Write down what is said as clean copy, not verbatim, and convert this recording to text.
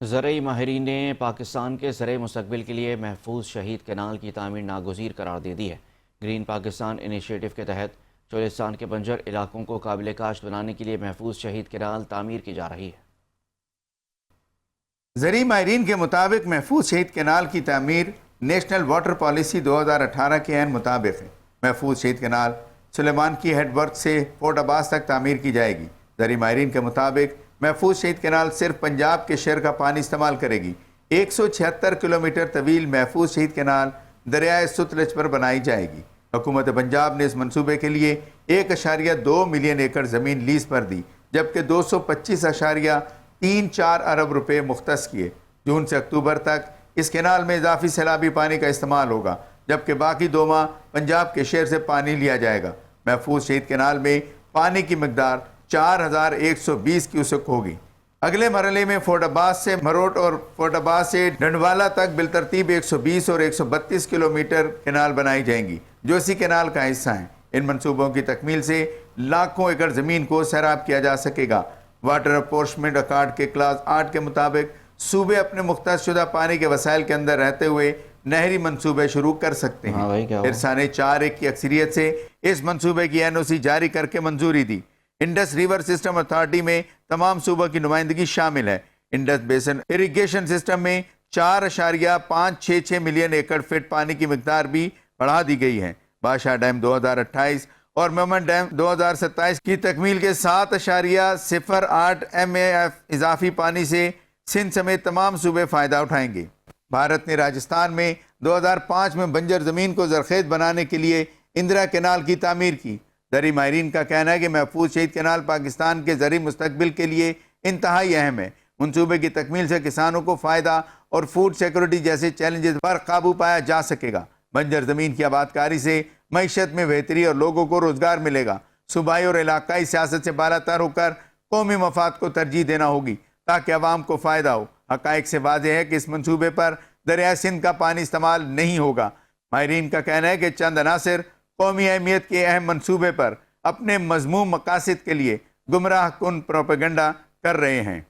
زرعی ماہرین نے پاکستان کے زرعی مستقبل کے لیے محفوظ شہید کینال کی تعمیر ناگزیر قرار دے دی ہے۔ گرین پاکستان انیشیٹو کے تحت چولستان کے بنجر علاقوں کو قابل کاشت بنانے کے لیے محفوظ شہید کینال تعمیر کی جا رہی ہے۔ زرعی ماہرین کے مطابق محفوظ شہید کینال کی تعمیر نیشنل واٹر پالیسی 2018 کے عین مطابق ہے۔ محفوظ شہید کینال سلیمان کی ہیڈ ورک سے فورٹ عباس تک تعمیر کی جائے گی۔ زرعی ماہرین کے مطابق محفوظ شہید کینال صرف پنجاب کے شہر کا پانی استعمال کرے گی۔ 176 کلومیٹر طویل محفوظ شہید کینال دریائے ستلج پر بنائی جائے گی۔ حکومت پنجاب نے اس منصوبے کے لیے 1.2 ملین ایکڑ زمین لیز پر دی، جبکہ 225.34 ارب روپے مختص کیے۔ جون سے اکتوبر تک اس کینال میں اضافی سیلابی پانی کا استعمال ہوگا، جبکہ باقی 2 ماہ پنجاب کے شہر سے پانی لیا جائے گا۔ محفوظ شہید کینال میں پانی کی مقدار 4120 کیوسک ہوگی۔ اگلے مرحلے میں فورٹ عباس سے مروٹ اور فورٹ عباس سے ڈنڈوالا تک بالترتیب 120 اور 132 کلومیٹر کینال بنائی جائیں گی، جو اسی کینال کا حصہ ہیں۔ ان منصوبوں کی تکمیل سے لاکھوں ایکڑ زمین کو سیراب کیا جا سکے گا۔ واٹر اپورشمنٹ اکارڈ کے کلاس 8 کے مطابق صوبے اپنے مختص شدہ پانی کے وسائل کے اندر رہتے ہوئے نہری منصوبے شروع کر سکتے ہیں۔ ارسانے 4-1 کی اکثریت سے اس منصوبے کی NOC جاری کر کے منظوری دی۔ انڈس ریور سسٹم اتھارٹی میں تمام صوبوں کی نمائندگی شامل ہے۔ انڈس بیسن اریگیشن سسٹم میں 4.566 ملین ایکڑ فٹ پانی کی مقدار بھی بڑھا دی گئی ہے۔ بادشاہ ڈیم 2028 اور مومن ڈیم 2027 کی تکمیل کے 7.08 MAF اضافی پانی سے سندھ سمیت تمام صوبے فائدہ اٹھائیں گے۔ بھارت نے راجستھان میں 2005 میں بنجر زمین کو زرخیز بنانے کے لیے اندرا کینال کی تعمیر کی۔ زرعی ماہرین کا کہنا ہے کہ محفوظ شہید کینال پاکستان کے زرعی مستقبل کے لیے انتہائی اہم ہے۔ منصوبے کی تکمیل سے کسانوں کو فائدہ اور فوڈ سیکورٹی جیسے چیلنجز پر قابو پایا جا سکے گا۔ بنجر زمین کی آبادکاری سے معیشت میں بہتری اور لوگوں کو روزگار ملے گا۔ صوبائی اور علاقائی سیاست سے بالا تر ہو کر قومی مفاد کو ترجیح دینا ہوگی تاکہ عوام کو فائدہ ہو۔ حقائق سے واضح ہے کہ اس منصوبے پر دریائے سندھ کا پانی استعمال نہیں ہوگا۔ ماہرین کا کہنا ہے کہ چند عناصر قومی اہمیت کے اہم منصوبے پر اپنے مذموم مقاصد کے لیے گمراہ کن پروپیگنڈا کر رہے ہیں۔